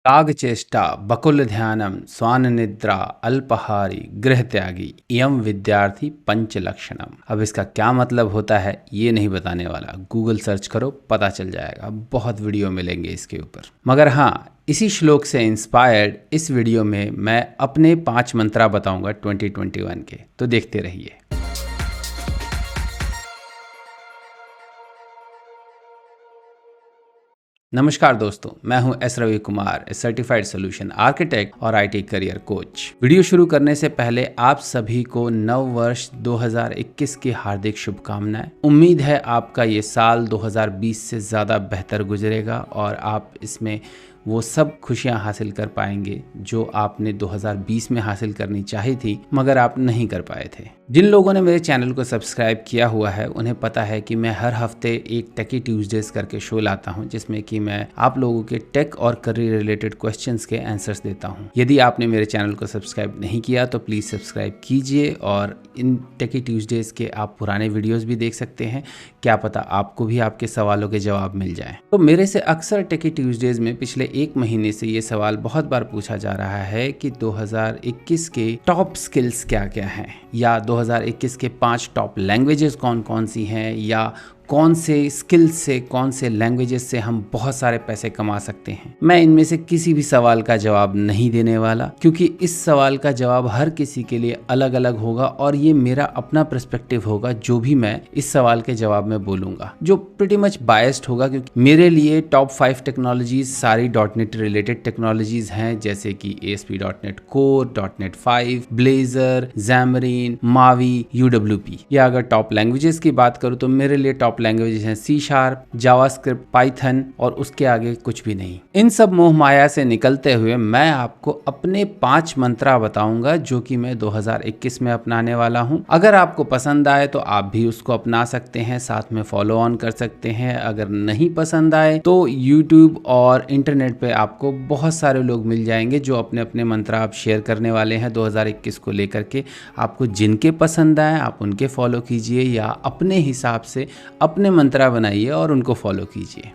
कागचेष्टा बकुल ध्यानम स्वान निद्रा अल्पहारी गृह त्यागी इयम विद्यार्थी पंच लक्षणम। अब इसका क्या मतलब होता है ये नहीं बताने वाला, गूगल सर्च करो पता चल जाएगा, बहुत वीडियो मिलेंगे इसके ऊपर। मगर हाँ, इसी श्लोक से इंस्पायर्ड इस वीडियो में मैं अपने 5 मंत्रा बताऊंगा 2021 के, तो देखते रहिए। नमस्कार दोस्तों, मैं हूं S Ravi Kumar, certified solution architect और आईटी करियर कोच। वीडियो शुरू करने से पहले आप सभी को नव वर्ष 2021 की हार्दिक शुभकामनाएं। उम्मीद है आपका ये साल 2020 से ज़्यादा बेहतर गुजरेगा और आप इसमें वो सब खुशियां हासिल कर पाएंगे जो आपने 2020 में हासिल करनी चाही थी मगर आप नहीं कर पाए थे। जिन लोगों ने मेरे चैनल को सब्सक्राइब किया हुआ है उन्हें पता है कि मैं हर हफ्ते एक टेकी ट्यूजडेज करके शो लाता हूं, जिसमें कि मैं आप लोगों के टेक और करियर रिलेटेड क्वेश्चंस के आंसर्स देता हूं। यदि आपने मेरे चैनल को सब्सक्राइब नहीं किया तो प्लीज़ सब्सक्राइब कीजिए और इन टेकी ट्यूजडेज के आप पुराने वीडियोज़ भी देख सकते हैं। क्या पता आपको भी आपके सवालों के जवाब मिल जाए। तो मेरे से अक्सर टेकी ट्यूजडेज में पिछले एक महीने से ये सवाल बहुत बार पूछा जा रहा है कि 2021 के टॉप स्किल्स क्या क्या हैं, या 2021 के 5 टॉप लैंग्वेजेस कौन कौन सी हैं, या कौन से स्किल्स से, कौन से लैंग्वेजेस से हम बहुत सारे पैसे कमा सकते हैं। मैं इनमें से किसी भी सवाल का जवाब नहीं देने वाला, क्योंकि इस सवाल का जवाब हर किसी के लिए अलग अलग होगा और ये मेरा अपना पर्सपेक्टिव होगा जो भी मैं इस सवाल के जवाब में बोलूंगा, जो प्रीटी मच बायस्ड होगा। क्योंकि मेरे लिए टॉप 5 टेक्नोलॉजीज सारी .NET रिलेटेड टेक्नोलॉजीज हैं, जैसे कि ASP.NET Core, .NET 5, Blazor, Xamarin, Mavi, UWP। या अगर टॉप लैंग्वेजेस की बात करूँ तो मेरे लिए टॉप लैंग्वेजेस हैं C#, जावास्क्रिप्ट, पाइथन और उसके आगे कुछ भी नहीं। इन सब मोह माया से निकलते हुए मैं आपको अपने 5 मंत्रा बताऊंगा जो कि मैं 2021 में अपनाने वाला हूं। अगर आपको पसंद आए तो आप भी उसको अपना सकते हैं, साथ में फॉलो ऑन कर सकते हैं। अगर नहीं पसंद आए तो YouTube और इंटरनेट पे आपको बहुत सारे लोग मिल जाएंगे जो अपने अपने मंत्रा आप शेयर करने वाले हैं 2021 को लेकर के। आपको जिनके पसंद आए आप उनके फॉलो कीजिए या अपने हिसाब से अपने मंत्रा बनाइए और उनको फॉलो कीजिए।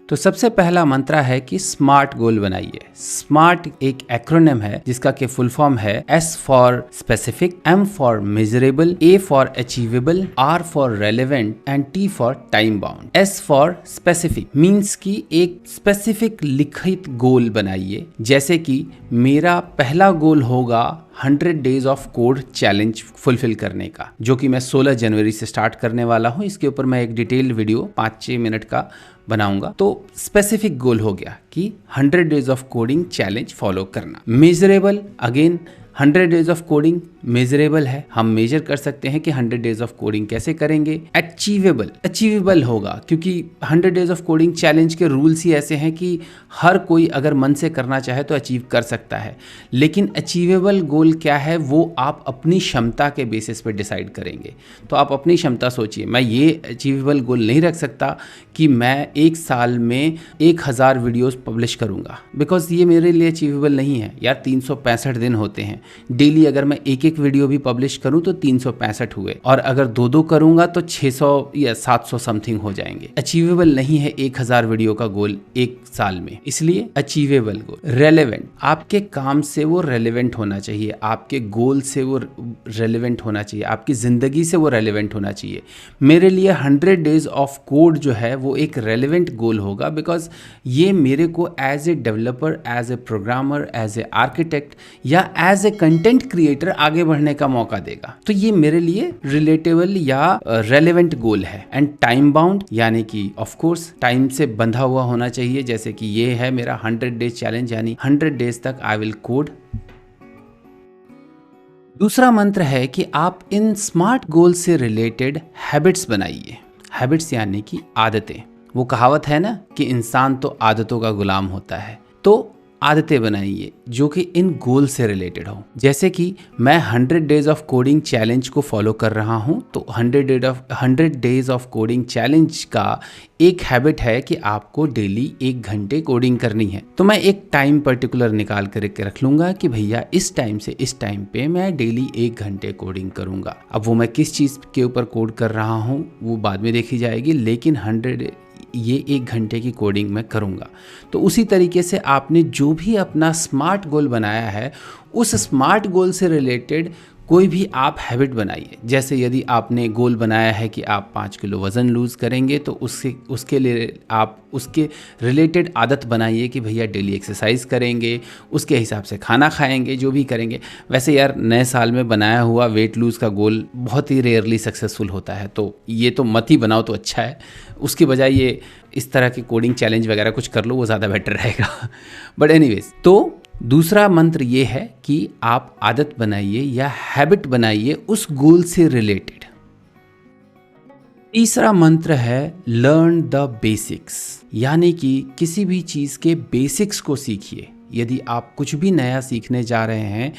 तो सबसे पहला मंत्रा है कि स्मार्ट गोल बनाइए। स्मार्ट एक एक्रोनिम है जिसका कि फुल फॉर्म है S for specific, M for measurable, A for achievable, R for relevant and T for time bound. S for specific means कि एक स्पेसिफिक लिखित गोल बनाइए। जैसे कि मेरा पहला गोल होगा 100 days of code challenge fulfil करने का, जो कि मैं 16 जनवरी से स्टार्ट करने वाला हूं। इसके ऊपर मैं एक डिटेल्ड वीडियो 5-6 मिनट का बनाऊंगा। तो स्पेसिफिक गोल हो गया कि 100 days of coding challenge follow करना। Measurable, again 100 days of coding measurable है, हम मेजर कर सकते हैं कि 100 डेज ऑफ कोडिंग कैसे करेंगे। अचीवेबल होगा क्योंकि 100 डेज ऑफ कोडिंग चैलेंज के रूल्स ही ऐसे हैं कि हर कोई अगर मन से करना चाहे तो अचीव कर सकता है। लेकिन अचीवेबल गोल क्या है वो आप अपनी क्षमता के बेसिस पे डिसाइड करेंगे। तो आप अपनी क्षमता सोचिए। मैं ये अचीवेबल गोल नहीं रख सकता कि मैं एक साल में 1000 वीडियोस पब्लिश करूंगा, बिकॉज ये मेरे लिए अचीवेबल नहीं है। यार 365 दिन होते हैं, डेली अगर मैं एक वीडियो भी पब्लिश करूं तो 365 हुए, और अगर 2 करूंगा तो 600 या 700 समथिंग हो जाएंगे। अचीवेबल नहीं है 1000 वीडियो का गोल एक साल में, इसलिए अचीवेबल गोल। रेलेवेंट, आपके काम से वो रेलेवेंट होना चाहिए, आपके गोल से वो रेलेवेंट होना चाहिए, आपकी जिंदगी से वो रेलेवेंट होना चाहिए। मेरे लिए 100 डेज ऑफ कोड जो है वो एक रेलेवेंट गोल होगा, बिकॉज ये मेरे को as a developer, as a programmer, as a architect या एज ए कंटेंट क्रिएटर आगे बढ़ने का मौका देगा। तो ये मेरे लिए रिलेटेबल या रेलेवेंट गोल है। एंड टाइम बाउंड, यानी कि ऑफ कोर्स टाइम से बंधा हुआ होना चाहिए। जैसे कि ये है मेरा 100 डेज चैलेंज, यानी 100 डेज तक आई विल कोड। दूसरा मंत्र है कि आप इन स्मार्ट गोल से रिलेटेड हैबिट्स बनाइए। हैबिट्स यानी कि आदतें। वो कहावत है ना कि इंसान तो आदतों का गुलाम होता है। तो आदतें बनाइए जो कि इन गोल से रिलेटेड हो। जैसे कि मैं 100 डेज ऑफ कोडिंग चैलेंज को फॉलो कर रहा हूं, तो 100 डेज ऑफ कोडिंग चैलेंज का एक हैबिट है कि आपको डेली 1 घंटे कोडिंग करनी है। तो मैं एक टाइम पर्टिकुलर निकाल करके रख लूंगा कि भैया इस टाइम से इस टाइम पे मैं डेली 1 घंटे कोडिंग करूंगा। अब वो मैं किस चीज़ के ऊपर कोड कर रहा हूँ वो बाद में देखी जाएगी, लेकिन ये 1 घंटे की कोडिंग मैं करूँगा। तो उसी तरीके से आपने जो भी अपना स्मार्ट गोल बनाया है, उस स्मार्ट गोल से रिलेटेड कोई भी आप हैबिट बनाइए। जैसे यदि आपने गोल बनाया है कि आप 5 किलो वज़न लूज़ करेंगे, तो उसके लिए आप उसके रिलेटेड आदत बनाइए कि भैया डेली एक्सरसाइज करेंगे, उसके हिसाब से खाना खाएंगे, जो भी करेंगे। वैसे यार नए साल में बनाया हुआ वेट लूज़ का गोल बहुत ही रेयरली सक्सेसफुल होता है, तो ये तो मत ही बनाओ तो अच्छा है। उसकी बजाय ये इस तरह की कोडिंग चैलेंज वगैरह कुछ कर लो, वो ज़्यादा बेटर रहेगा। बट एनीवेज, तो दूसरा मंत्र ये है कि आप आदत बनाइए या हैबिट बनाइए उस गोल से रिलेटेड। तीसरा मंत्र है लर्न द बेसिक्स, यानी कि किसी भी चीज़ के बेसिक्स को सीखिए। यदि आप कुछ भी नया सीखने जा रहे हैं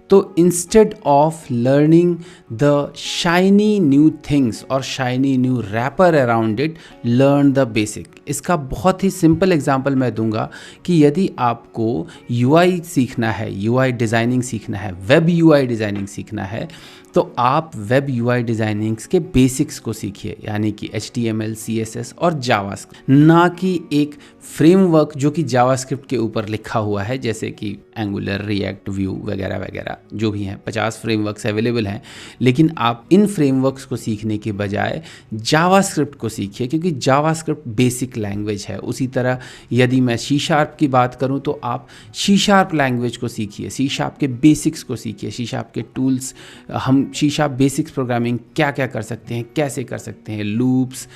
तो instead of learning the shiny new things और shiny new wrapper around it, learn the basic. इसका बहुत ही सिंपल एग्जांपल मैं दूंगा कि यदि आपको यूआई सीखना है, यूआई डिज़ाइनिंग सीखना है, वेब यूआई डिज़ाइनिंग सीखना है, तो आप वेब यूआई डिज़ाइनिंग्स के बेसिक्स को सीखिए, यानी कि HTML, CSS और जावास्क्रिप्ट, ना कि एक फ्रेमवर्क जो कि जावास्क्रिप्ट के ऊपर लिखा हुआ है, जैसे कि एंगुलर, रिएक्ट, व्यू वगैरह वगैरह जो भी हैं। 50 फ्रेमवर्क्स अवेलेबल हैं, लेकिन आप इन फ्रेमवर्क्स को सीखने के बजाय जावास्क्रिप्ट को सीखिए, क्योंकि जावास्क्रिप्ट बेसिक लैंग्वेज है। उसी तरह यदि मैं C# की बात करूं तो आप C# लैंग्वेज को सीखिए, C# के बेसिक्स को सीखिए, C# के टूल्स, हम C# बेसिक्स प्रोग्रामिंग क्या क्या कर सकते हैं, कैसे कर सकते हैं, लूप्स,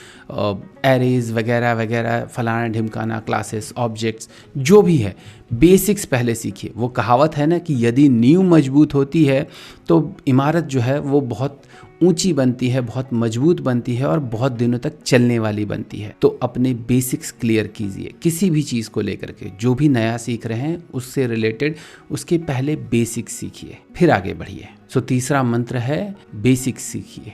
एरेज वगैरह वगैरह, फलाना ढिमकाना, क्लासेस, ऑब्जेक्ट्स, जो भी है बेसिक्स पहले सीखिए। वो कहावत है ना कि यदि नींव मजबूत होती है तो इमारत जो है वो बहुत ऊंची बनती है, बहुत मजबूत बनती है और बहुत दिनों तक चलने वाली बनती है। तो अपने बेसिक्स क्लियर कीजिए किसी भी चीज़ को लेकर के, जो भी नया सीख रहे हैं उससे रिलेटेड उसके पहले बेसिक्स सीखिए, फिर आगे बढ़िए। सो तीसरा मंत्र है बेसिक्स सीखिए।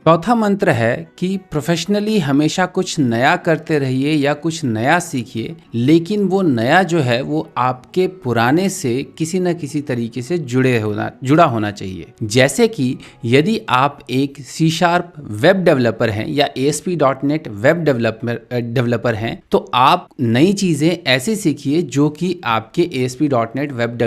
चौथा मंत्र है कि प्रोफेशनली हमेशा कुछ नया करते रहिए या कुछ नया सीखिए, लेकिन वो नया जो है वो आपके पुराने से किसी न किसी तरीके से जुड़ा होना चाहिए। जैसे कि यदि आप एक C# वेब डेवलपर हैं या ASP.NET वेब डेवलपर हैं, तो आप नई चीज़ें ऐसी सीखिए जो कि आपके ASP.NET वेब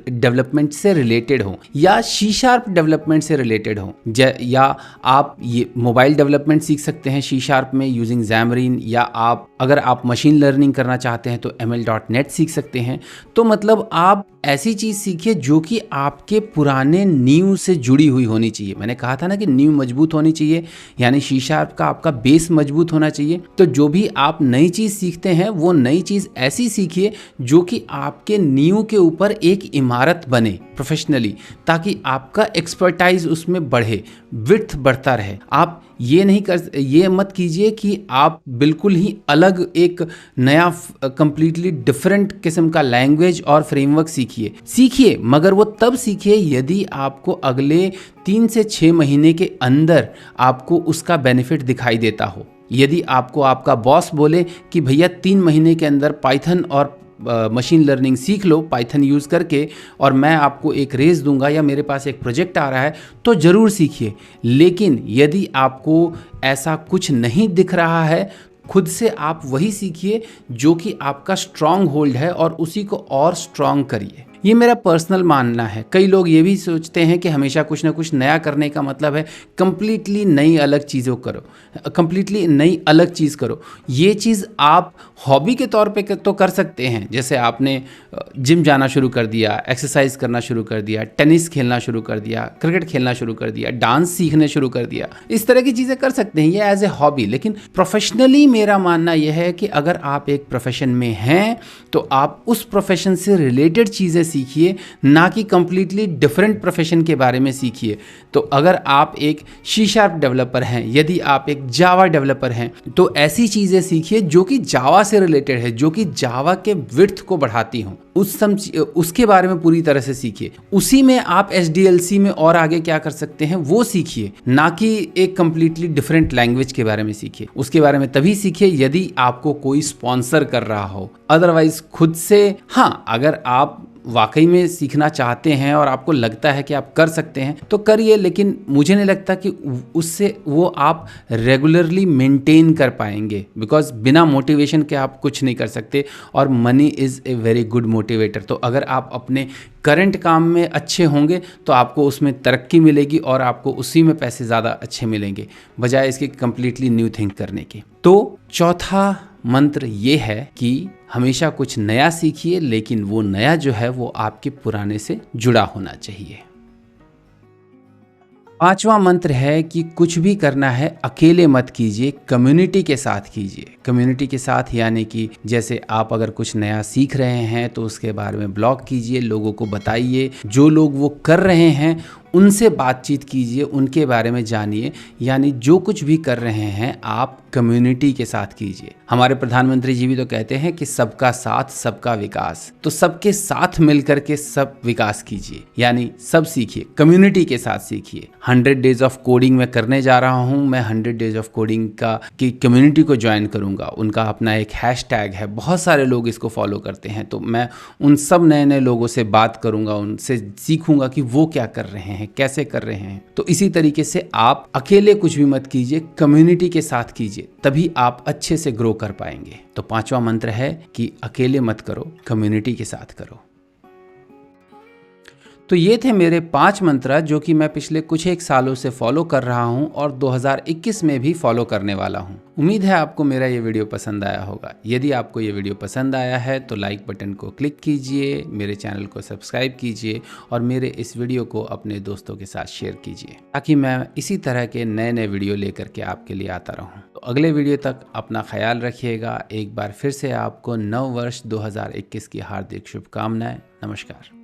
डेवलपमेंट से रिलेटेड हो या C# डेवलपमेंट से रिलेटेड हो। या आप ये मोबाइल डेवलपमेंट सीख सकते हैं C# में यूजिंग Xamarin, या अगर आप मशीन लर्निंग करना चाहते हैं तो ML.NET सीख सकते हैं। तो मतलब आप ऐसी चीज़ सीखिए जो कि आपके पुराने नींव से जुड़ी हुई होनी चाहिए। मैंने कहा था ना कि नींव मजबूत होनी चाहिए, यानी C# का आपका बेस मजबूत होना चाहिए। तो जो भी आप नई चीज़ सीखते हैं वो नई चीज़ ऐसी सीखिए जो कि आपके नींव के ऊपर एक इमारत बने प्रोफेशनली, ताकि आपका एक्सपर्टाइज उसमें बढ़े, विड्थ बढ़ता रहे। आप ये मत कीजिए कि आप बिल्कुल ही अलग एक नया कंप्लीटली डिफरेंट किस्म का लैंग्वेज और फ्रेमवर्क सीखिए, मगर वो तब सीखिए यदि आपको अगले 3 से 6 महीने के अंदर आपको उसका बेनिफिट दिखाई देता हो। यदि आपको आपका बॉस बोले कि भैया 3 महीने के अंदर पाइथन और मशीन लर्निंग सीख लो पाइथन यूज़ करके, और मैं आपको एक रेस दूंगा या मेरे पास एक प्रोजेक्ट आ रहा है, तो ज़रूर सीखिए। लेकिन यदि आपको ऐसा कुछ नहीं दिख रहा है, खुद से आप वही सीखिए जो कि आपका स्ट्रॉन्ग होल्ड है और उसी को और स्ट्रॉन्ग करिए। ये मेरा पर्सनल मानना है। कई लोग ये भी सोचते हैं कि हमेशा कुछ ना कुछ नया करने का मतलब है कंप्लीटली नई अलग चीज़ करो। ये चीज़ आप हॉबी के तौर पे तो कर सकते हैं। जैसे आपने जिम जाना शुरू कर दिया, एक्सरसाइज करना शुरू कर दिया, टेनिस खेलना शुरू कर दिया, क्रिकेट खेलना शुरू कर दिया, डांस सीखने शुरू कर दिया, इस तरह की चीज़ें कर सकते हैं ये एज ए हॉबी। लेकिन प्रोफेशनली मेरा मानना यह है कि अगर आप एक प्रोफेशन में हैं तो आप उस प्रोफेशन से रिलेटेड चीज़ें सीखिए, ना कि कंप्लीटली डिफरेंट प्रोफेशन के बारे में सीखिए। तो अगर आप एक C# डेवलपर हैं, यदि आप एक जावा डेवलपर हैं, तो ऐसी चीज़ें सीखिए जो कि जावा से रिलेटेड है, जो कि जावा के विड्थ को बढ़ाती हों, उसके बारे में पूरी तरह से सीखिए। उसी में आप SDLC में और आगे क्या कर सकते हैं वो सीखिए, ना कि एक कंप्लीटली डिफरेंट लैंग्वेज के बारे में सीखिए। उसके बारे में तभी सीखिए यदि आपको कोई स्पॉन्सर कर रहा हो। अदरवाइज खुद से, हाँ, अगर आप वाकई में सीखना चाहते हैं और आपको लगता है कि आप कर सकते हैं तो करिए, लेकिन मुझे नहीं लगता कि उससे वो आप रेगुलरली मेंटेन कर पाएंगे, बिकॉज बिना मोटिवेशन के आप कुछ नहीं कर सकते और money is a very good motivator. तो अगर आप अपने करंट काम में अच्छे होंगे तो आपको उसमें तरक्की मिलेगी और आपको उसी में पैसे ज़्यादा अच्छे मिलेंगे बजाय इसके कम्प्लीटली न्यू थिंक करने के। तो चौथा मंत्र ये है कि हमेशा कुछ नया सीखिए, लेकिन वो नया जो है वो आपके पुराने से जुड़ा होना चाहिए। पांचवा मंत्र है कि कुछ भी करना है अकेले मत कीजिए, कम्युनिटी के साथ कीजिए। कम्युनिटी के साथ यानी कि जैसे आप अगर कुछ नया सीख रहे हैं तो उसके बारे में ब्लॉग कीजिए, लोगों को बताइए, जो लोग वो कर रहे हैं उनसे बातचीत कीजिए, उनके बारे में जानिए। यानी जो कुछ भी कर रहे हैं आप कम्युनिटी के साथ कीजिए। हमारे प्रधानमंत्री जी भी तो कहते हैं कि सबका साथ सबका विकास, तो सबके साथ मिलकर के सब विकास कीजिए, यानी सब सीखिए, कम्युनिटी के साथ सीखिए। 100 डेज ऑफ कोडिंग मैं करने जा रहा हूँ, मैं 100 डेज ऑफ कोडिंग की कम्युनिटी को ज्वाइन करूँगा। उनका अपना एक हैशटैग है, बहुत सारे लोग इसको फॉलो करते हैं, तो मैं उन सब नए नए लोगों से बात करूँगा, उनसे सीखूंगा कि वो क्या कर रहे हैं, कैसे कर रहे हैं। तो इसी तरीके से आप अकेले कुछ भी मत कीजिए, कम्युनिटी के साथ कीजिए, तभी आप अच्छे से ग्रो कर पाएंगे। तो पांचवा मंत्र है कि अकेले मत करो, कम्युनिटी के साथ करो। तो ये थे मेरे 5 मंत्र जो कि मैं पिछले कुछ एक सालों से फॉलो कर रहा हूँ और 2021 में भी फॉलो करने वाला हूँ। उम्मीद है आपको मेरा ये वीडियो पसंद आया होगा। यदि आपको ये वीडियो पसंद आया है तो लाइक बटन को क्लिक कीजिए, मेरे चैनल को सब्सक्राइब कीजिए और मेरे इस वीडियो को अपने दोस्तों के साथ शेयर कीजिए, ताकि मैं इसी तरह के नए नए वीडियो लेकर के आपके लिए आता रहूँ। तो अगले वीडियो तक अपना ख्याल रखिएगा। एक बार फिर से आपको नव वर्ष 2021 की हार्दिक शुभकामनाएं। नमस्कार।